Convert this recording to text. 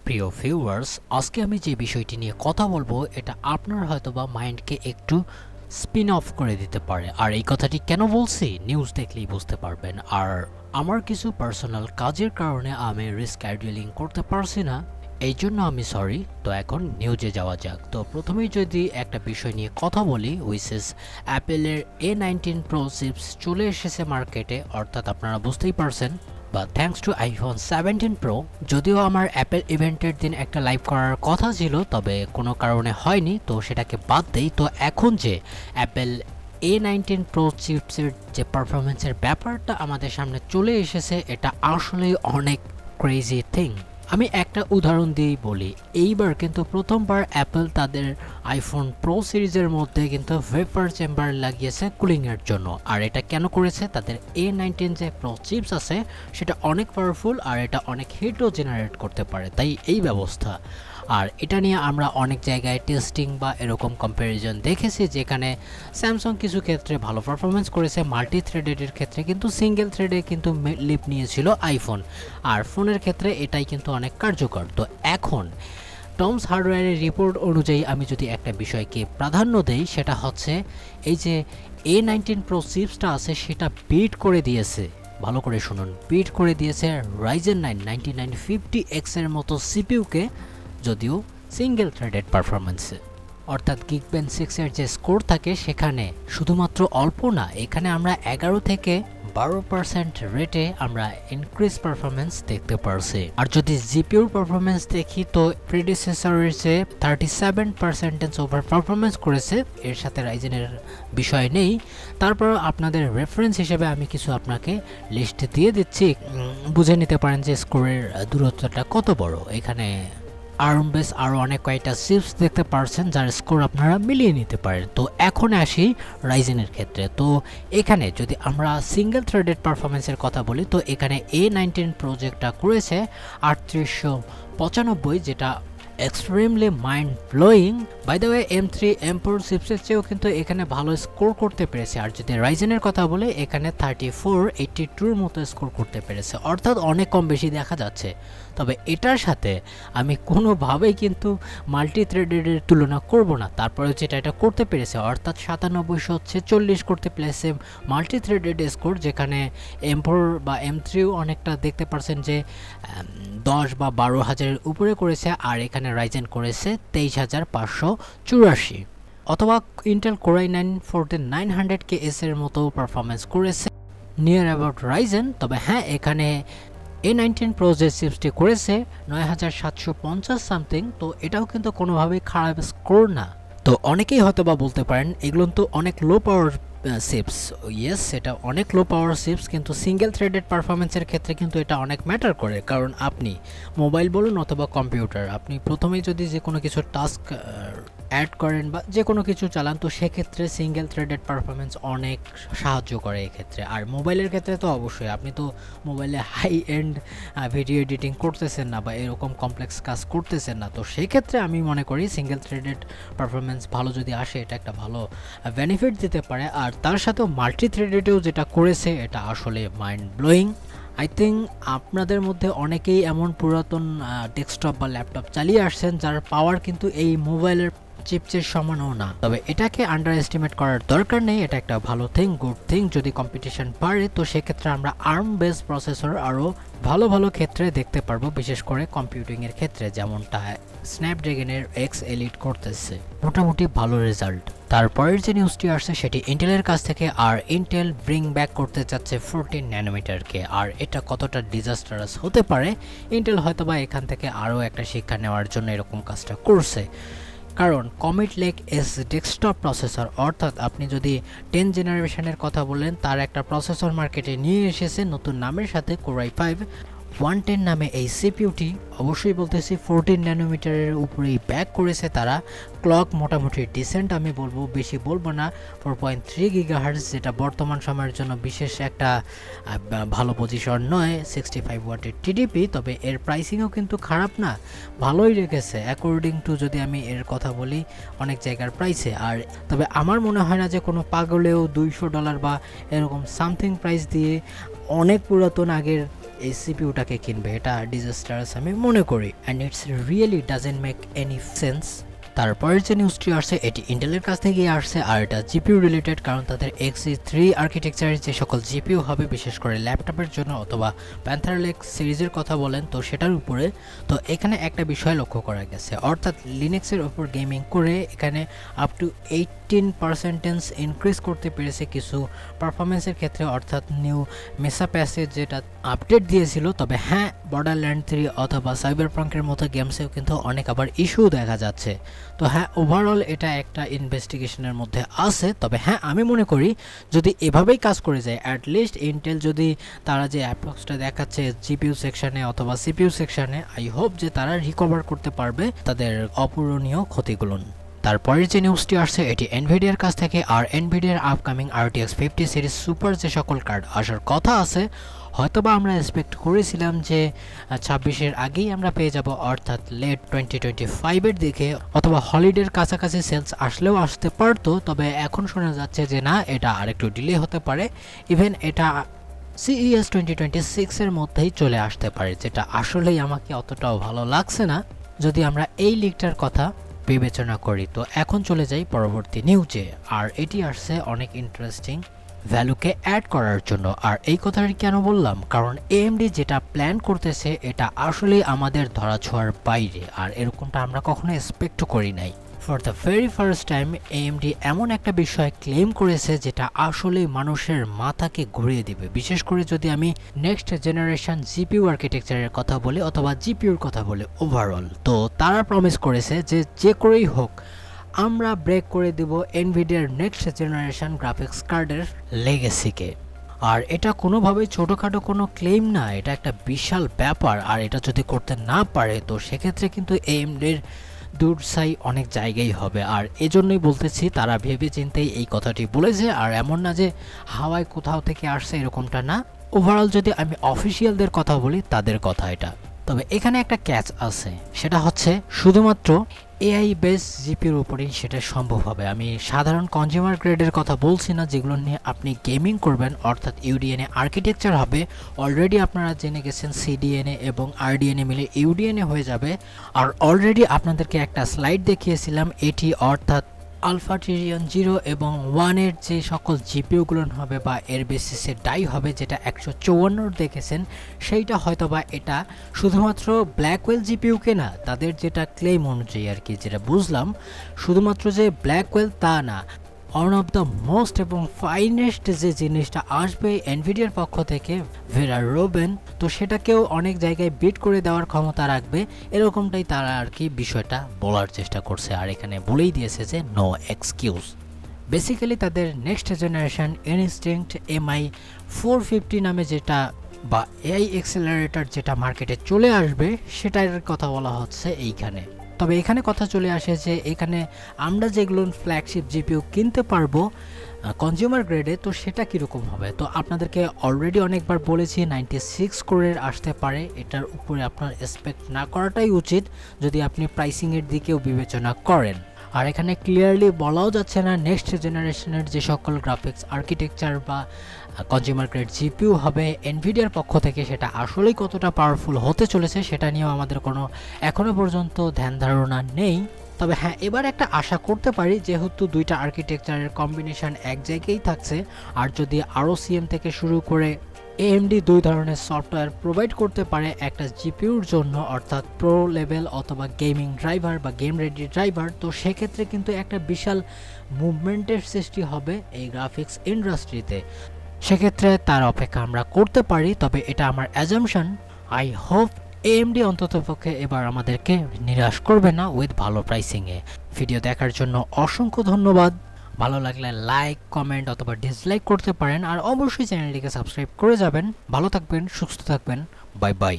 প্রিয় ভিউয়ার্স, আজকে আমি যে বিষয়টি নিয়ে কথা বলবো এটা আপনার হয়তোবা মাইন্ডকে একটু স্পিন অফ করে দিতে পারে। আর এই কথাটি কেন বলছি নিউজ দেখলেই বুঝতে পারবেন। আর আমার কিছু পার্সোনাল কাজের কারণে আমি রিস্কেডিউলিং করতে পারছি না, এই জন্য আমি সরি। তো এখন নিউজে যাওয়া যাক। তো প্রথমেই যদি একটা বিষয় নিয়ে কথা বলি, উইচ ইজ অ্যাপেলের A19 Pro চিপস চলে এসেছে মার্কেটে, অর্থাৎ আপনারা বুঝতেই পারছেন। বা থ্যাঙ্কস টু iPhone 17 Pro। যদিও আমার অ্যাপেল ইভেন্টের দিন একটা লাইভ করার কথা ছিল, তবে কোনো কারণে হয়নি, তো সেটাকে বাদ দেই। তো এখন যে অ্যাপেল A19 Pro চিপসের যে পারফরমেন্সের ব্যাপারটা আমাদের সামনে চলে এসেছে, এটা আসলে অনেক ক্রেজি থিং। আমি একটা উদাহরণ দিয়েই বলি, এইবার কিন্তু প্রথমবার অ্যাপল তাদের আইফোন প্রো সিরিজের মধ্যে কিন্তু ভেপার চেম্বার লাগিয়েছে কুলিংয়ের জন্য। আর এটা কেন করেছে, তাদের A19 যে প্রো চিপস আছে সেটা অনেক পাওয়ারফুল আর এটা অনেক হিটও জেনারেট করতে পারে, তাই এই ব্যবস্থা। আর এটা নিয়ে আমরা অনেক জায়গায় টেস্টিং বা এরকম কম্প্যারিজন দেখেছি, যেখানে স্যামসাং কিছু ক্ষেত্রে ভালো পারফরমেন্স করেছে মাল্টি থ্রেডেডের ক্ষেত্রে, কিন্তু সিঙ্গেল থ্রেডে কিন্তু লিপ নিয়েছিল আইফোন। আর ফোনের ক্ষেত্রে এটাই কিন্তু অনেক কার্যকর। তো এখন টমস হার্ডওয়্যারের রিপোর্ট অনুযায়ী আমি যদি একটা বিষয়কে প্রাধান্য দেই, সেটা হচ্ছে এই যে A19 Pro চিপসটা আছে সেটা বিট করে দিয়েছে, ভালো করে শুনুন, বিট করে দিয়েছে Ryzen 9 9950X এর মতো সিপিইউকে, যদিও সিঙ্গেল থ্রেডেড পারফরমেন্সে। অর্থাৎ Geekbench 6 এর যে স্কোর থাকে সেখানে শুধুমাত্র অল্প না, এখানে আমরা 11 থেকে 12% রেটে আমরা ইনক্রিজ পারফরমেন্স দেখতে পারছি। আর যদি জিপিইউর পারফরমেন্স দেখি, তো প্রিডিসেসরের যে 37% ওভার পারফরমেন্স করেছে, এর সাথে রাইজেনের বিষয় নেই। তারপর আপনাদের রেফারেন্স হিসেবে আমি কিছু আপনাকে লিস্ট দিয়ে দিচ্ছি, বুঝে নিতে পারেন যে স্কোরের দূরত্বটা কত বড়। এখানে আর্ম বেস আরও অনেক কয়েকটা চিপস দেখতে পারছেন যার স্কোর আপনারা মিলিয়ে নিতে পারেন। তো এখন আসি রাইজেনের ক্ষেত্রে। তো এখানে যদি আমরা সিঙ্গেল থ্রেডেড পারফরমেন্সের কথা বলি, তো এখানে A19 প্রজেক্টটা করেছে 3895, যেটা extremely mind blowing. By the way M3 M4 চিপসের চেয়েও কিন্তু এখানে ভালো স্কোর করতে পেরেছে। আর যদি রাইজেনের কথা বলে, এখানে 3482 মতো স্কোর করতে পেরেছে, অর্থাৎ অনেক কম বেশি দেখা যাচ্ছে। তবে এটার সাথে আমি কোনোভাবেই কিন্তু মাল্টি থ্রেডেডের তুলনা করব না। তারপরে যেটা এটা করতে পেরেছে, অর্থাৎ 9740 করতে পেরেছে মাল্টি থ্রেডেড স্কোর, যেখানে M4 বা M3ও অনেকটা দেখতে পারছেন যে 10 বা 12 হাজারের উপরে করেছে। আর এখানে রাইজেন করেছে 23584, অথবা ইন্টেল Core i9-14900KS এর মতো পারফরমেন্স করেছে নিয়ার অ্যাবাউট রাইজেন। তবে হ্যাঁ, এখানে A19 Pro যে চিপসটি করেছে 9750 সামথিং, তো এটাও কিন্তু কোনোভাবেই খারাপ স্কোর না। তো অনেকেই হয়তো বা বলতে পারেন এগুলো তো অনেক লো পাওয়ার চিপস। ইয়েস, এটা অনেক লো পাওয়ার চিপস, কিন্তু সিঙ্গেল থ্রেডেড পারফরমেন্সের ক্ষেত্রে কিন্তু এটা অনেক ম্যাটার করে। কারণ আপনি মোবাইল বলুন অথবা কম্পিউটার, আপনি প্রথমেই যদি যে কোনো কিছু টাস্ক অ্যাড করেন বা যে কোনো কিছু চালান, তো সেক্ষেত্রে সিঙ্গেল থ্রেডেড পারফরমেন্স অনেক সাহায্য করে এক্ষেত্রে। আর মোবাইলের ক্ষেত্রে তো অবশ্যই, আপনি তো মোবাইলে হাই এন্ড ভিডিও এডিটিং করতেছেন না বা এরকম কমপ্লেক্স কাজ করতেছেন না, তো সেক্ষেত্রে আমি মনে করি সিঙ্গেল থ্রেডেড পারফরমেন্স ভালো যদি আসে, এটা একটা ভালো বেনিফিট দিতে পারে। আর তার সাথেও মাল্টি থ্রেডেডেও যেটা করেছে, এটা আসলে মাইন্ড ব্লোয়িং। আই থিঙ্ক আপনাদের মধ্যে অনেকেই এমন পুরাতন ডেস্কটপ বা ল্যাপটপ চালিয়ে আসছেন যার পাওয়ার কিন্তু এই মোবাইলের চিপসের সমানও না। তবে এটাকে আন্ডার এস্টিমেট করার দরকার নেই, এটা একটা ভালো থিং, গুড থিং। যদি কম্পিটিশন বাড়ে, তো সেক্ষেত্রে আমরা আর্ম বেস প্রসেসর আরও ভালো ভালো ক্ষেত্রে দেখতে পারবো, বিশেষ করে কম্পিউটিংয়ের ক্ষেত্রে, যেমনটা স্ন্যাপড্রাগনের X Elite করতেছে, মোটামুটি ভালো রেজাল্ট। তারপরের যে নিউজটি আসছে সেটি ইন্টেলের কাছ থেকে। আর ইন্টেল ব্রিং ব্যাক করতে চাচ্ছে 14 ন্যানোমিটারকে। আর এটা কতটা ডিজাস্টারাস হতে পারে, ইন্টেল হয়তোবা এখান থেকে আরও একটা শিক্ষা নেওয়ার জন্য এরকম কাজটা করছে। কারণ commit lake S desktop processor, অর্থাৎ আপনি যদি 10 জেনারেশনের কথা বলেন, তার একটা প্রসেসর মার্কেটে নিয়ে এসেছে নতুন নামের সাথে Core i5-110 নামে। এই সিপিইউটি অবশ্যই বলতেছি 14 ন্যানোমিটারের উপরেই ব্যাক করেছে তারা। ক্লক মোটামুটি ডিসেন্ট, আমি বলবো, বেশি বলবো না, 4.3 GHz, যেটা বর্তমান সময়ের জন্য বিশেষ একটা ভালো পজিশন নয়। 65 ওয়াটের টিডিপি, তবে এর প্রাইসিংও কিন্তু খারাপ না, ভালোই রেখেছে অ্যাকর্ডিং টু, যদি আমি এর কথা বলি, অনেক জায়গার প্রাইসে। আর তবে আমার মনে হয় না যে কোনো পাগলেও $200 বা এরকম সামথিং প্রাইস দিয়ে অনেক পুরাতন আগের এই সিপিইউটাকে কিনবে, এটা ডিজাস্টারাস আমি মনে করি, and it's really doesn't make any sense. তারপরের যে নিউজটি আসছে এটি ইন্টেলের কাছ থেকেই আসছে, আর এটা জিপিইউ রিলেটেড, কারণ তাদের Xe3 আর্কিটেকচারের যে সকল জিপিইউ হবে বিশেষ করে ল্যাপটপের জন্য অথবা প্যান্থার লেক সিরিজের কথা বলেন তো সেটার উপরে। তো এখানে একটা বিষয় লক্ষ্য করা গেছে, অর্থাৎ লিনাক্সের ওপর গেমিং করে এখানে আপ টু 18% ইনক্রিজ করতে পেরেছে কিছু পারফরমেন্সের ক্ষেত্রে, অর্থাৎ নিউ মেসা প্যাসেজ যেটা আপডেট দিয়েছিল। তবে হ্যাঁ, বর্ডারল্যান্ড 3 অথবা সাইবারপাঙ্কের মতো গেমসেও কিন্তু অনেক আবার ইস্যু দেখা যাচ্ছে। তো হ্যাঁ, ওভারঅল এটা একটা ইনভেস্টিগেশনের মধ্যে আছে। তবে হ্যাঁ, আমি মনে করি যদি এভাবেই কাজ করে যায়, অ্যাটলিস্ট ইন্টেল যদি তারা যে অ্যাপ্রক্সটা দেখাচ্ছে জিপিইউ সেকশনে অথবা সিপিইউ সেকশনে, আই হোপ যে তারা রিকভার করতে পারবে তাদের অপূরণীয় ক্ষতিগুলো। তারপরের যে নিউজটি আসছে এটি এনভিডিয়ার কাছ থেকে, আর এনভিডিয়ার আপকামিং RTX 50 সিরিজ সুপার যে সকল কার্ড আসার কথা আছে, হয়তোবা আমরা এক্সপেক্ট করেছিলাম যে 26-এর আগেই আমরা পেয়ে যাব, অর্থাৎ লেট 2025-এর দিকে অথবা হলিডের কাছাকাছি সেলস আসলেও আসতে পারতো। তবে এখন শোনা যাচ্ছে যে না, এটা আরেকটু ডিলে হতে পারে, ইভেন এটা CES 2026-এর মধ্যেই চলে আসতে পারে, যেটা আসলেই আমাকে অতটাও ভালো লাগছে না যদি আমরা এই লিকটার কথা বিবেচনা করি। তো এখন চলে যাই পরবর্তী নিউজে, আর এটি আসছে অনেক ইন্টারেস্টিং ভ্যালুকে অ্যাড করার জন্য। আর এই কথাটি কেন বললাম, কারণ AMD যেটা প্ল্যান করতেছে এটা আসলেই আমাদের ধরাছোঁয়ার বাইরে, আর এরকমটা আমরা কখনো এক্সপেক্ট করি নাই। For the very first time AMD এমন একটা বিষয় ক্লেম করেছে যেটা আসলে মানুষের মাথাকে ঘুরিয়ে দিবে, বিশেষ করে যদি আমি নেক্সট জেনারেশন জিপিইউ আর্কিটেকচারের কথা বলি অথবা জিপিইউর কথা বলি ওভারঅল। তো তারা প্রমিস করেছে যে যে করেই হোক আমরা ব্রেক করে দেব এনভিডিয়ার নেক্সট জেনারেশন গ্রাফিক্স কার্ডের লেগেসিকে। আর এটা কোনোভাবেই ছোটোখাটো কোনো ক্লেম না, এটা একটা বিশাল ব্যাপার। আর এটা যদি করতে না পারে তো সেক্ষেত্রে কিন্তু AMDর দুর্সাই অনেক জায়গায় হবে। আর এজন্যই বলতেছি তারা ভেবে চিন্তেই এই কথাটি বলেছে, আর এমন না যে হাওয়ায় কোথাও থেকে আসছে, এরকমটা না। ওভারঅল যদি আমি অফিসিয়ালদের কথা বলি তাদের কথা এটা। তবে এখানে একটা ক্যাচ আছে, সেটা হচ্ছে শুধুমাত্র AI বেস জিপির উপরেই সেটা সম্ভব হবে। আমি সাধারণ কনজিউমার গ্রেডের কথা বলছি না, যেগুলো নিয়ে আপনি গেমিং করবেন, অর্থাৎ UDNA আর্কিটেকচার হবে। অলরেডি আপনারা জেনে গেছেন CDNA এবং RDNA মিলে UDNA হয়ে যাবে। আর অলরেডি আপনাদেরকে একটা স্লাইড দেখিয়েছিলাম, এটি অর্থাৎ আলফা ট্রিলিয়ন 0 এবং 1-এর যে সকল জিপিইউগুলো হবে বা এর বেসিসে ডাই হবে, যেটা 154 দেখেছেন, সেইটা হয়তোবা এটা শুধুমাত্র ব্ল্যাকওয়েল জিপিইউকে না, তাদের যেটা ক্লেম অনুযায়ী আর কি যেটা বুঝলাম, শুধুমাত্র যে ব্ল্যাকওয়েল তা না, ওয়ান অফ দ্য মোস্ট এবং ফাইনেস্ট যে জিনিসটা আসবে এনভিডিয়ার পক্ষ থেকে, ভেরা রোবেন, তো সেটাকেও অনেক জায়গায় বিট করে দেওয়ার ক্ষমতা রাখবে। এরকমটাই তারা আর কি বিষয়টা বলার চেষ্টা করছে, আর এখানে বলেই দিয়েছে যে নো এক্সকিউজ। বেসিক্যালি তাদের নেক্সট জেনারেশন ইনস্টিংক্ট MI 450 নামে যেটা বা AI অ্যাক্সেলারেটর যেটা মার্কেটে চলে আসবে সেটার কথা বলা হচ্ছে এইখানে। তবে এখানে কথা চলে আসে যে এখানে আমরা যেগুলো ফ্ল্যাগশিপ জিপিইউ কিনতে পারবো কনজিউমার গ্রেডে, তো সেটা কীরকম হবে। তো আপনাদেরকে অলরেডি অনেকবার বলেছি 96 কোরের আসতে পারে, এটার উপরে আপনার এক্সপেক্ট না করাটাই উচিত যদি আপনি প্রাইসিংয়ের দিকেও বিবেচনা করেন। আর এখানে ক্লিয়ারলি বলাও যাচ্ছে না নেক্সট জেনারেশনের যে সকল গ্রাফিক্স আর্কিটেকচার বা কনজিউমার গ্রেড জিপিইউ হবে এনভিডিয়ার পক্ষ থেকে, সেটা আসলেই কতটা পাওয়ারফুল হতে চলেছে সেটা নিয়েও আমাদের কোনো এখনও পর্যন্ত ধ্যান ধারণা নেই। তবে হ্যাঁ, এবার একটা আশা করতে পারি, যেহেতু দুইটা আর্কিটেকচারের কম্বিনেশন এক জায়গায় থাকছে, আর যদি ROCm থেকে শুরু করে AMD দুই ধরনের সফটওয়্যার প্রোভাইড করতে পারে একটা জিপিইউর জন্য, অর্থাৎ প্রো লেভেল অথবা গেমিং ড্রাইভার বা গেম রেডি ড্রাইভার, তো সেক্ষেত্রে কিন্তু একটা বিশাল মুভমেন্টের সৃষ্টি হবে এই গ্রাফিক্স ইন্ডাস্ট্রিতে। সেক্ষেত্রে তার অপেক্ষা আমরা করতে পারি। তবে এটা আমার অ্যাজাম্পশন, আই হোপ AMD অন্ততপক্ষে এবার আমাদেরকে নিরাশ করবে না উইথ ভালো প্রাইসিংয়ে। ভিডিও দেখার জন্য অসংখ্য ধন্যবাদ। ভালো লাগলে লাইক, কমেন্ট অথবা ডিসলাইক করতে পারেন, আর অবশ্যই চ্যানেলটিকে সাবস্ক্রাইব করে যাবেন। ভালো থাকবেন, সুস্থ থাকবেন, বাই বাই।